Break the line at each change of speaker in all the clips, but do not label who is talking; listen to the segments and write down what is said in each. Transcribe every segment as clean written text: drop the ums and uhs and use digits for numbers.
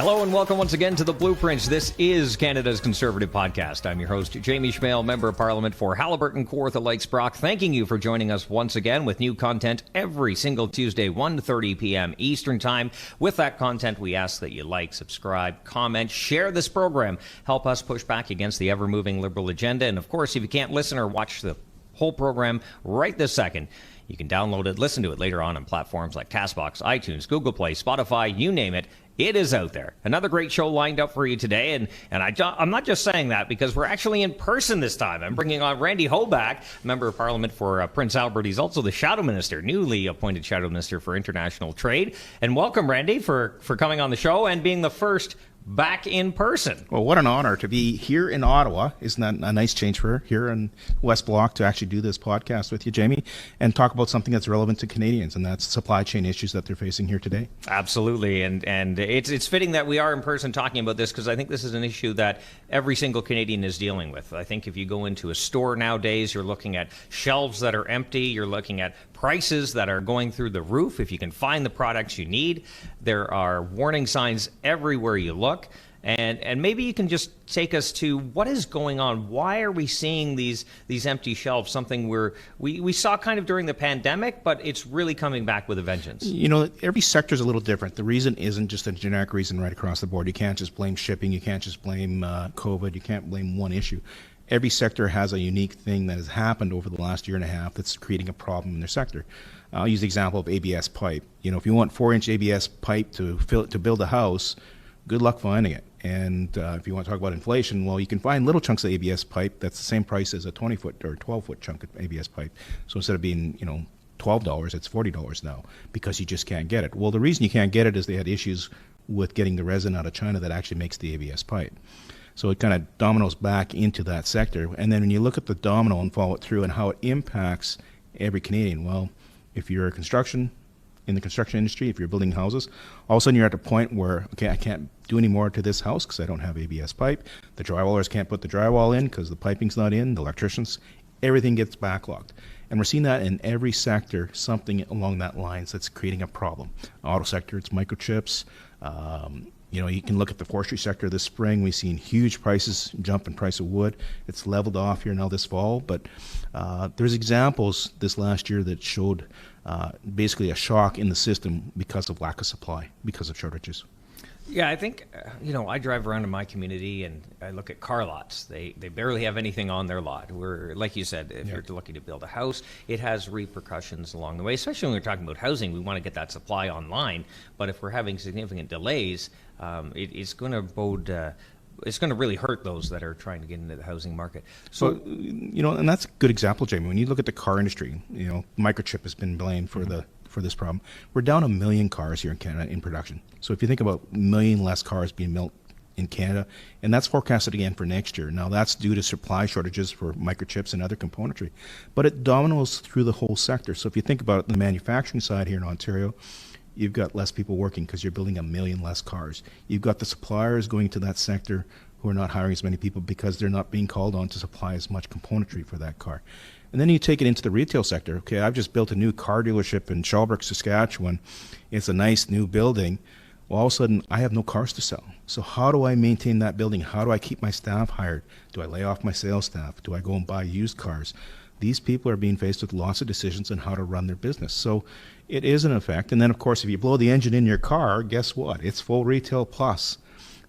Hello and welcome once again to The Blueprints. This is Canada's Conservative Podcast. I'm your host, Jamie Schmale, Member of Parliament for Haliburton, Kawartha Lakes, Brock. Thanking you for joining us once again with new content every single Tuesday, 1:30 p.m. Eastern Time. With that content, we ask that you like, subscribe, comment, share this program. Help us push back against the ever-moving Liberal agenda. And of course, if you can't listen or watch the whole program right this second, you can download it, listen to it later on platforms like CastBox, iTunes, Google Play, Spotify, you name it. It is out there. Another great show lined up for you today. And I'm not just saying that because we're actually in person this time. I'm bringing on Randy Hoback, Member of Parliament for Prince Albert. He's also the Shadow Minister, newly appointed Shadow Minister for International Trade. And welcome, Randy, for coming on the show and being the first back in person.
Well, what an honor to be here in Ottawa. Isn't that a nice change for here in West Block to actually do this podcast with you, Jamie, and talk about something that's relevant to Canadians, and that's supply chain issues that they're facing here today.
Absolutely, and it's fitting that we are in person talking about this because I think this is an issue that every single Canadian is dealing with. I think if you go into a store nowadays, you're looking at shelves that are empty, you're looking at prices that are going through the roof. If you can find the products you need, there are warning signs everywhere you look. And maybe you can just take us to what is going on. Why are we seeing these empty shelves? Something we saw kind of during the pandemic, but it's really coming back with a vengeance.
You know, every sector is a little different. The reason isn't just a generic reason right across the board. You can't just blame shipping. You can't just blame COVID. You can't blame one issue. Every sector has a unique thing that has happened over the last year and a half that's creating a problem in their sector. I'll use the example of ABS pipe. You know, if you want 4-inch ABS pipe to build a house, good luck finding it. And if you want to talk about inflation, well, you can find little chunks of ABS pipe that's the same price as a 20-foot or 12-foot chunk of ABS pipe. So instead of being, $12, it's $40 now because you just can't get it. Well, the reason you can't get it is they had issues with getting the resin out of China that actually makes the ABS pipe. So it kind of dominoes back into that sector. And then when you look at the domino and follow it through and how it impacts every Canadian, well, if you're in the construction industry, if you're building houses, all of a sudden you're at a point where, okay, I can't do any more to this house because I don't have ABS pipe. The drywallers can't put the drywall in because the piping's not in, the electricians, everything gets backlogged. And we're seeing that in every sector, something along that lines that's creating a problem. Auto sector, it's microchips. You can look at the forestry sector this spring. We've seen huge prices jump in price of wood. It's leveled off here now this fall, but there's examples this last year that showed basically a shock in the system because of lack of supply, because of shortages.
Yeah, I think, I drive around in my community and I look at car lots. They barely have anything on their lot. Like you said, if you're looking to build a house, it has repercussions along the way, especially when we're talking about housing. We want to get that supply online. But if we're having significant delays, it's going to it's going to really hurt those that are trying to get into the housing market. So,
and that's a good example, Jamie. When you look at the car industry, microchip has been blamed for this problem. We're down 1 million cars here in Canada in production. So if you think about 1 million less cars being built in Canada, and that's forecasted again for next year. Now that's due to supply shortages for microchips and other componentry, but it dominoes through the whole sector. So if you think about it, the manufacturing side here in Ontario, you've got less people working because you're building 1 million less cars. You've got the suppliers going to that sector who are not hiring as many people because they're not being called on to supply as much componentry for that car. And then you take it into the retail sector. Okay, I've just built a new car dealership in Shelburne, Saskatchewan. It's a nice new building. Well, all of a sudden, I have no cars to sell. So how do I maintain that building? How do I keep my staff hired? Do I lay off my sales staff? Do I go and buy used cars? These people are being faced with lots of decisions on how to run their business. So it is an effect. And then, of course, if you blow the engine in your car, guess what? It's full retail plus.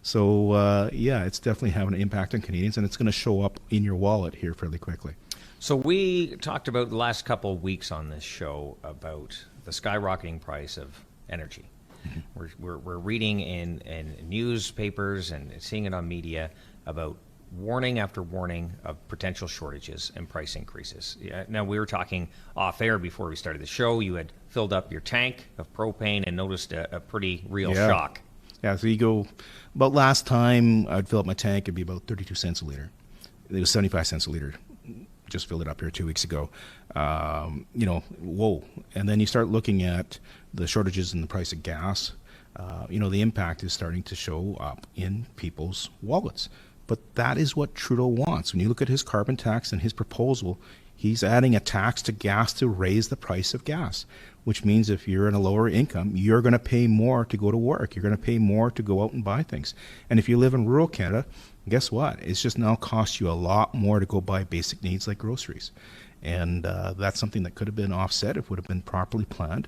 So, it's definitely having an impact on Canadians, and it's going to show up in your wallet here fairly quickly.
So we talked about the last couple of weeks on this show about the skyrocketing price of energy. Mm-hmm. We're reading in newspapers and seeing it on media about warning after warning of potential shortages and price increases. Now, we were talking off air before we started the show. You had filled up your tank of propane and noticed a pretty real shock.
Yeah, so you go, about last time I'd fill up my tank, it'd be about 32 cents a liter. It was 75 cents a liter. Just filled it up here 2 weeks ago. Whoa. And then you start looking at the shortages in the price of gas. The impact is starting to show up in people's wallets. But that is what Trudeau wants. When you look at his carbon tax and his proposal, He's adding a tax to gas to raise the price of gas, which means if you're in a lower income, you're going to pay more to go to work. You're going to pay more to go out and buy things. And if you live in rural Canada, guess what? It's just now costs you a lot more to go buy basic needs like groceries. And that's something that could have been offset if it would have been properly planned.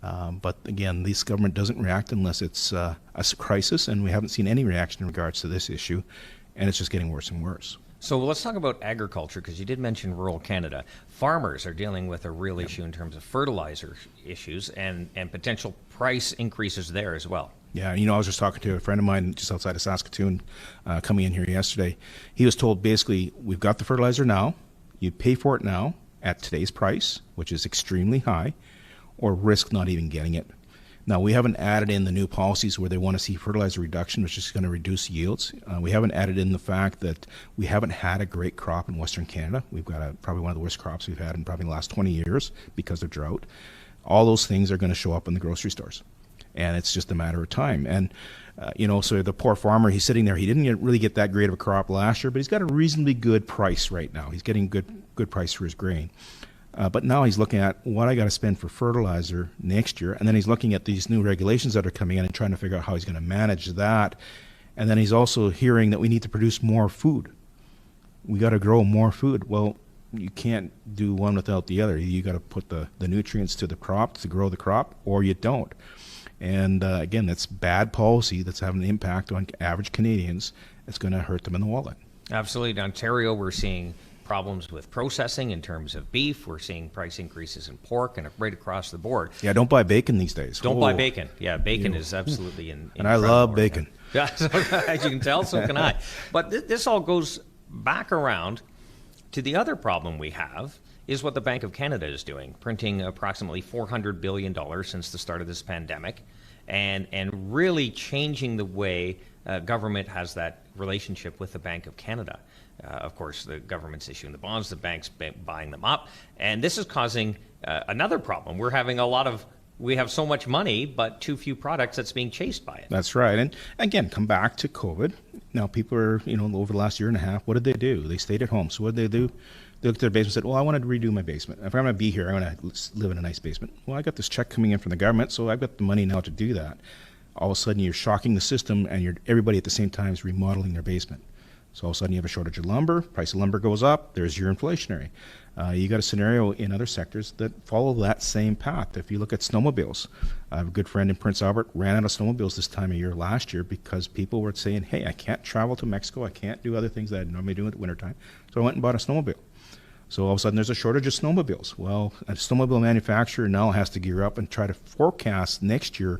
But again, this government doesn't react unless it's a crisis, and we haven't seen any reaction in regards to this issue, and it's just getting worse and worse.
So let's talk about agriculture, because you did mention rural Canada. Farmers are dealing with a real issue in terms of fertilizer issues and potential price increases there as well.
Yeah, I was just talking to a friend of mine just outside of Saskatoon coming in here yesterday. He was told basically, we've got the fertilizer now, you pay for it now at today's price, which is extremely high, or risk not even getting it. Now, we haven't added in the new policies where they want to see fertilizer reduction, which is going to reduce yields. We haven't added in the fact that we haven't had a great crop in Western Canada. We've got probably one of the worst crops we've had in probably the last 20 years because of drought. All those things are going to show up in the grocery stores, and it's just a matter of time. And, so the poor farmer, he's sitting there. He didn't really get that great of a crop last year, but he's got a reasonably good price right now. He's getting good price for his grain. But now he's looking at what I got to spend for fertilizer next year, and then he's looking at these new regulations that are coming in and trying to figure out how he's going to manage that. And then he's also hearing that we need to produce more food. We got to grow more food. Well, you can't do one without the other. You got to put the nutrients to the crop to grow the crop, or you don't. And again, that's bad policy that's having an impact on average Canadians. It's going to hurt them in the wallet.
Absolutely. In Ontario, we're seeing problems with processing in terms of beef. We're seeing price increases in pork and right across the board.
Yeah, don't buy bacon these days.
Don't buy bacon. Yeah, bacon is absolutely
and I love bacon.
Yeah, so, as you can tell, so can I. But this all goes back around to the other problem we have is what the Bank of Canada is doing, printing approximately $400 billion since the start of this pandemic, and really changing the way government has that relationship with the Bank of Canada. Of course, the government's issuing the bonds, the bank's buying them up, and this is causing another problem. We have so much money, but too few products that's being chased by it.
That's right. And again, come back to COVID. Now, people are, over the last year and a half, what did they do? They stayed at home. So what did they do? They looked at their basement and said, well, I want to redo my basement. If I'm going to be here, I want to live in a nice basement. Well, I got this check coming in from the government, so I've got the money now to do that. All of a sudden, you're shocking the system, and everybody at the same time is remodeling their basement. So all of a sudden you have a shortage of lumber, price of lumber goes up, there's your inflationary. You got a scenario in other sectors that follow that same path. If you look at snowmobiles, I have a good friend in Prince Albert, ran out of snowmobiles this time of year last year because people were saying, hey, I can't travel to Mexico, I can't do other things that I normally do at the wintertime, so I went and bought a snowmobile. So all of a sudden there's a shortage of snowmobiles. Well, a snowmobile manufacturer now has to gear up and try to forecast next year,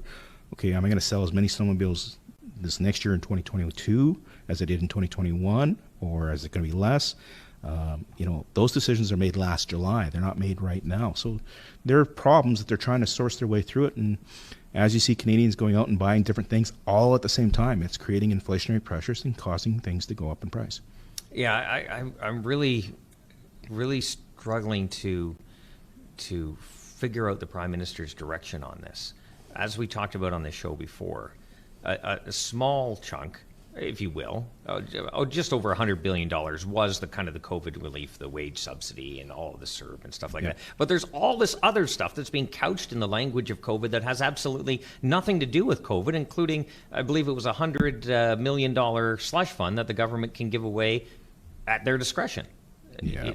okay, am I going to sell as many snowmobiles this next year in 2022 as I did in 2021, or is it going to be less? Those decisions are made last July. They're not made right now. So there are problems that they're trying to source their way through it. And as you see Canadians going out and buying different things all at the same time, it's creating inflationary pressures and causing things to go up in price.
Yeah, I'm really, really struggling to figure out the Prime Minister's direction on this. As we talked about on this show before, a small chunk, if you will, just over $100 billion was the kind of the COVID relief, the wage subsidy and all of the CERB and stuff like that. But there's all this other stuff that's being couched in the language of COVID that has absolutely nothing to do with COVID, including, I believe it was a $100 million slush fund that the government can give away at their discretion.
Yeah.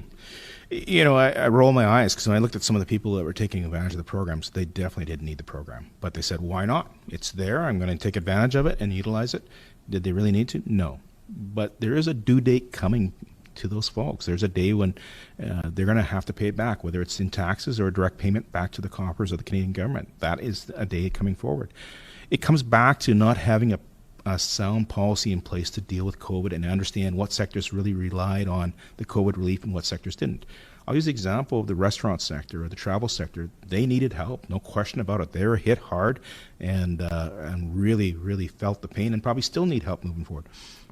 I roll my eyes because when I looked at some of the people that were taking advantage of the programs, they definitely didn't need the program. But they said, why not? It's there. I'm going to take advantage of it and utilize it. Did they really need to? No. But there is a due date coming to those folks. There's a day when they're going to have to pay it back, whether it's in taxes or a direct payment back to the coffers of the Canadian government. That is a day coming forward. It comes back to not having a sound policy in place to deal with COVID and understand what sectors really relied on the COVID relief and what sectors didn't. I'll use the example of the restaurant sector or the travel sector. They needed help, no question about it. They were hit hard and really, really felt the pain and probably still need help moving forward.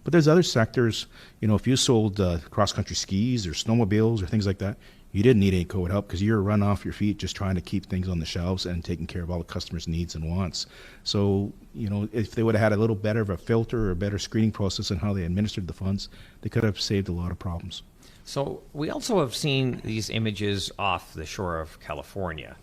But there's other sectors, if you sold cross-country skis or snowmobiles or things like that, You didn't need any COVID help because you're run off your feet just trying to keep things on the shelves and taking care of all the customers' needs and wants. So, if they would have had a little better of a filter or a better screening process in how they administered the funds, they could have saved a lot of problems.
So we also have seen these images off the shore of California,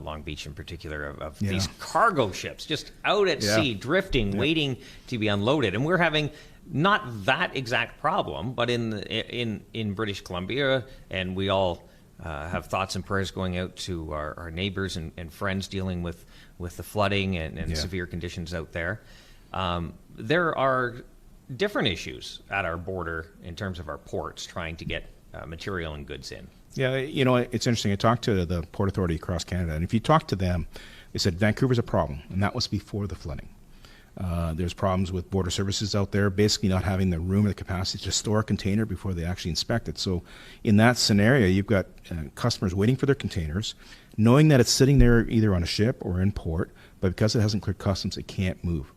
Long Beach in particular, of these cargo ships just out at sea, drifting, waiting to be unloaded. And we're having not that exact problem, but in British Columbia, and we all have thoughts and prayers going out to our neighbors and friends dealing with the flooding and severe conditions out there. There are different issues at our border in terms of our ports trying to get material and goods in.
Yeah, it's interesting. I talked to the Port Authority across Canada, and if you talk to them, they said Vancouver's a problem, and that was before the flooding. There's problems with border services out there, basically not having the room or the capacity to store a container before they actually inspect it. So in that scenario, you've got customers waiting for their containers, knowing that it's sitting there either on a ship or in port, but because it hasn't cleared customs, it can't move.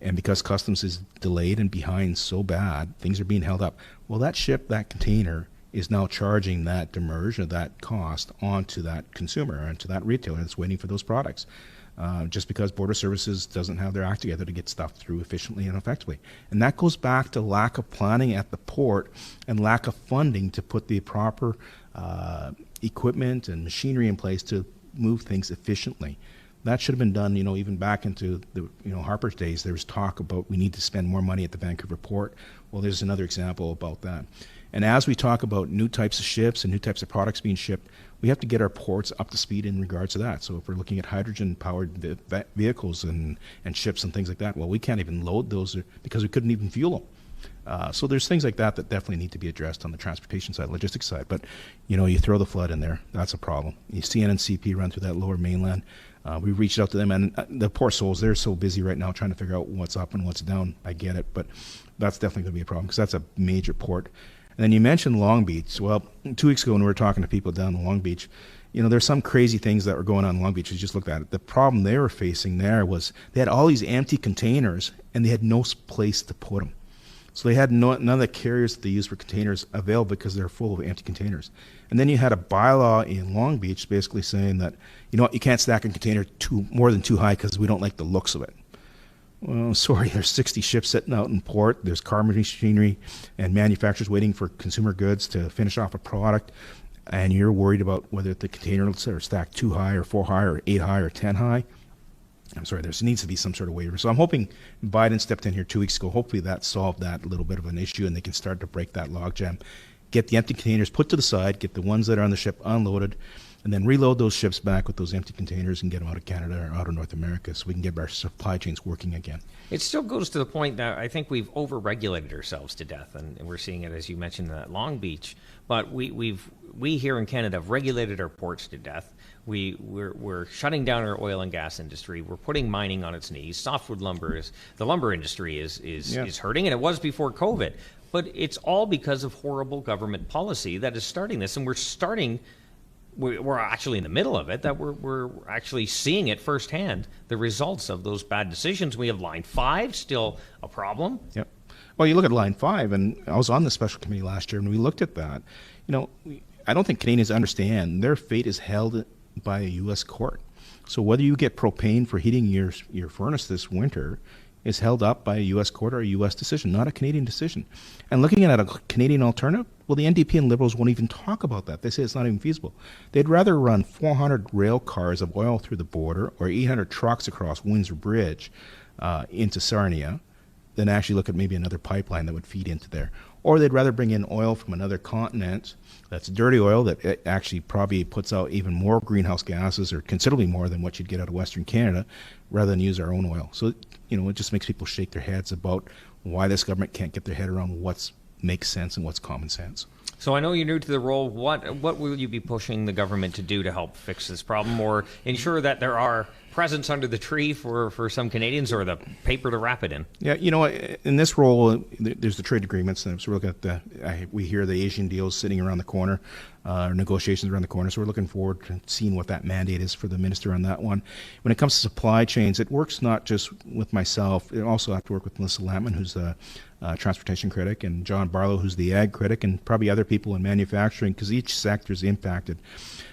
And because customs is delayed and behind so bad, things are being held up. Well, that ship, that container, is now charging that demurrage or that cost onto that consumer, onto that retailer that's waiting for those products. Just because Border Services doesn't have their act together to get stuff through efficiently and effectively. And that goes back to lack of planning at the port and lack of funding to put the proper equipment and machinery in place to move things efficiently. That should have been done, even back into the, Harper's days. There was talk about we need to spend more money at the Vancouver port. Well, there's another example about that. And as we talk about new types of ships and new types of products being shipped, we have to get our ports up to speed in regards to that. So if we're looking at hydrogen-powered vehicles and ships and things like that, well, we can't even load those because we couldn't even fuel them. So there's things like that definitely need to be addressed on the transportation side, logistics side. But, you throw the flood in there, that's a problem. You see NNCP run through that lower mainland. We reached out to them, and the poor souls, they're so busy right now trying to figure out what's up and what's down. I get it, but that's definitely going to be a problem because that's a major port. And then you mentioned Long Beach. Well, 2 weeks ago when we were talking to people down in Long Beach, there's some crazy things that were going on in Long Beach. We just looked at it. The problem they were facing there was they had all these empty containers, and they had no place to put them. So they had none of the carriers that they use for containers available because they're full of empty containers. And then you had a bylaw in Long Beach basically saying that, you can't stack a container more than too high because we don't like the looks of it. Well, sorry, there's 60 ships sitting out in port. There's car machinery and manufacturers waiting for consumer goods to finish off a product. And you're worried about whether the containers are stacked 2 high or 4 high or 8 high or 10 high. I'm sorry, there needs to be some sort of waiver. So I'm hoping Biden stepped in here 2 weeks ago. Hopefully that solved that little bit of an issue and they can start to break that logjam. Get the empty containers put to the side, get the ones that are on the ship unloaded, and then reload those ships back with those empty containers and get them out of Canada or out of North America so we can get our supply chains working again.
It still goes to the point that I think we've over-regulated ourselves to death, and we're seeing it, as you mentioned, at Long Beach. But we here in Canada have regulated our ports to death. We're shutting down our oil and gas industry. We're putting mining on its knees. Softwood lumber the lumber industry is hurting, and it was before COVID. But it's all because of horrible government policy that is starting this, and we're actually in the middle of it, that we're actually seeing it firsthand, the results of those bad decisions. We have Line 5, still a problem.
Yep. Well, you look at Line 5, and I was on the special committee last year, and we looked at that. I don't think Canadians understand their fate is held by a U.S. court. So whether you get propane for heating your furnace this winter is held up by a U.S. court or a U.S. decision, not a Canadian decision. And looking at a Canadian alternative, well, the NDP and Liberals won't even talk about that. They say it's not even feasible. They'd rather run 400 rail cars of oil through the border or 800 trucks across Windsor Bridge into Sarnia than actually look at maybe another pipeline that would feed into there. Or they'd rather bring in oil from another continent that's dirty oil that actually probably puts out even more greenhouse gases or considerably more than what you'd get out of Western Canada rather than use our own oil. So, it just makes people shake their heads about why this government can't get their head around what makes sense and what's common sense.
So I know you're new to the role. What will you be pushing the government to do to help fix this problem or ensure that there are presents under the tree for some Canadians, or the paper to wrap it in?
Yeah, in this role, there's the trade agreements. So we're looking at we hear the Asian deals sitting around the corner, negotiations around the corner. So we're looking forward to seeing what that mandate is for the minister on that one. When it comes to supply chains, it works not just with myself. It also have to work with Melissa Lampman, who's the transportation critic, and John Barlow, who's the ag critic, and probably other people in manufacturing, because each sector is impacted.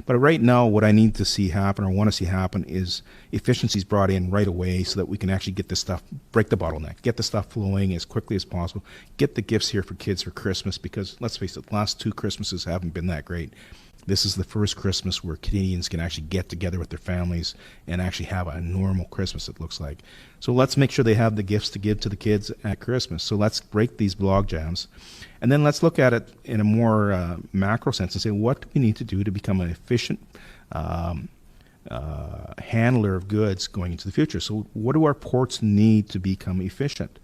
But right now, what I need to see happen, or want to see happen, is efficiencies brought in right away so that we can actually get this stuff, break the bottleneck, get the stuff flowing as quickly as possible, get the gifts here for kids for Christmas, because let's face it, the last 2 Christmases haven't been that great. This is the first Christmas where Canadians can actually get together with their families and actually have a normal Christmas, it looks like. So let's make sure they have the gifts to give to the kids at Christmas. So let's break these log jams. And then let's look at it in a more macro sense and say, what do we need to do to become an efficient handler of goods going into the future? So what do our ports need to become efficient?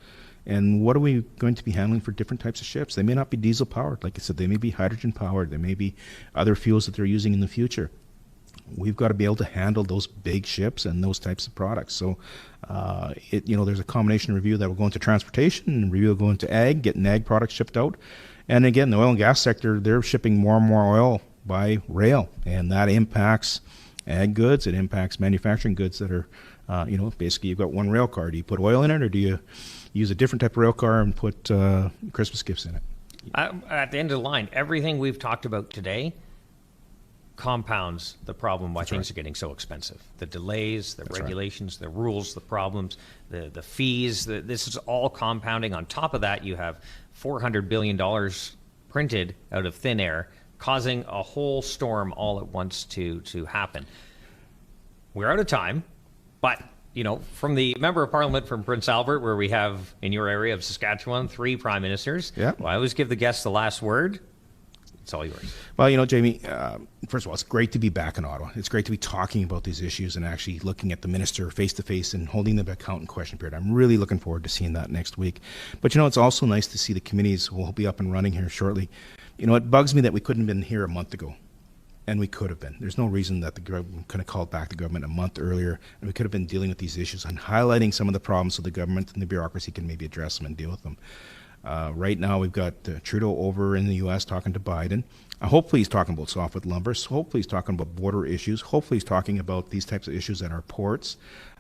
And what are we going to be handling for different types of ships? They may not be diesel powered. Like I said, they may be hydrogen powered. There may be other fuels that they're using in the future. We've got to be able to handle those big ships and those types of products. So, there's a combination review that will go into transportation, and review will go into ag, getting ag products shipped out. And again, the oil and gas sector, they're shipping more and more oil by rail, and that impacts ag goods. It impacts manufacturing goods that are, basically you've got one rail car. Do you put oil in it, or do you use a different type of rail car and put Christmas gifts in it?
At the end of the line, everything we've talked about today compounds the problem why things are getting so expensive. The delays, the regulations, the rules, the problems, the fees, this is all compounding. On top of that, you have $400 billion printed out of thin air, causing a whole storm all at once to happen. We're out of time, but from the Member of Parliament from Prince Albert, where we have, in your area of Saskatchewan, 3 prime ministers.
Yeah.
Well, I always give the guests the last word. It's all yours.
Well, Jamie, first of all, it's great to be back in Ottawa. It's great to be talking about these issues and actually looking at the minister face-to-face and holding them account in question period. I'm really looking forward to seeing that next week. But, it's also nice to see the committees will be up and running here shortly. It bugs me that we couldn't have been here a month ago. And we could have been. There's no reason that the government could have called back the government a month earlier, and we could have been dealing with these issues and highlighting some of the problems so the government and the bureaucracy can maybe address them and deal with them. Right now, we've got Trudeau over in the U.S. talking to Biden. Hopefully, he's talking about softwood lumber. Hopefully, he's talking about border issues. Hopefully, he's talking about these types of issues at our ports.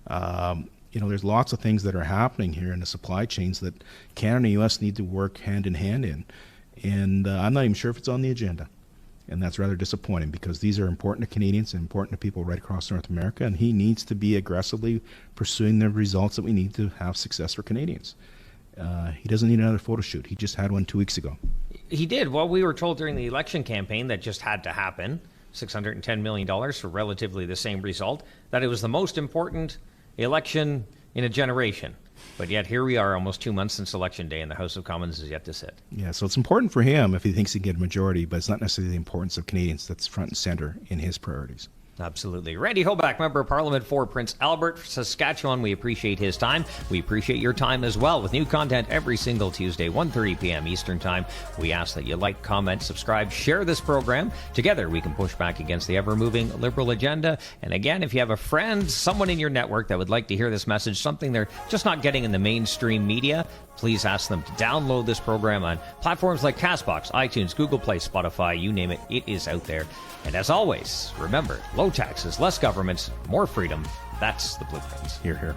There's lots of things that are happening here in the supply chains that Canada and the U.S. need to work hand in hand in. And I'm not even sure if it's on the agenda. And that's rather disappointing, because these are important to Canadians and important to people right across North America, and he needs to be aggressively pursuing the results that we need to have success for Canadians. He doesn't need another photo shoot. He just had one 2 weeks ago.
He did. Well, we were told during the election campaign that just had to happen, $610 million for relatively the same result, that it was the most important election in a generation. But yet here we are almost 2 months since Election Day, and the House of Commons is yet to sit. Yeah,
so it's important for him if he thinks he can get a majority, but it's not necessarily the importance of Canadians that's front and center in his priorities.
Absolutely. Randy Hoback, Member of Parliament for Prince Albert, Saskatchewan. We appreciate his time. We appreciate your time as well, with new content every single Tuesday, 1:30 p.m. Eastern Time. We ask that you like, comment, subscribe, share this program. Together, we can push back against the ever-moving Liberal agenda. And again, if you have a friend, someone in your network that would like to hear this message, something they're just not getting in the mainstream media, please ask them to download this program on platforms like CastBox, iTunes, Google Play, Spotify, you name it, it is out there. And as always, remember, low taxes, less government, more freedom. That's the blueprint.
Hear, hear.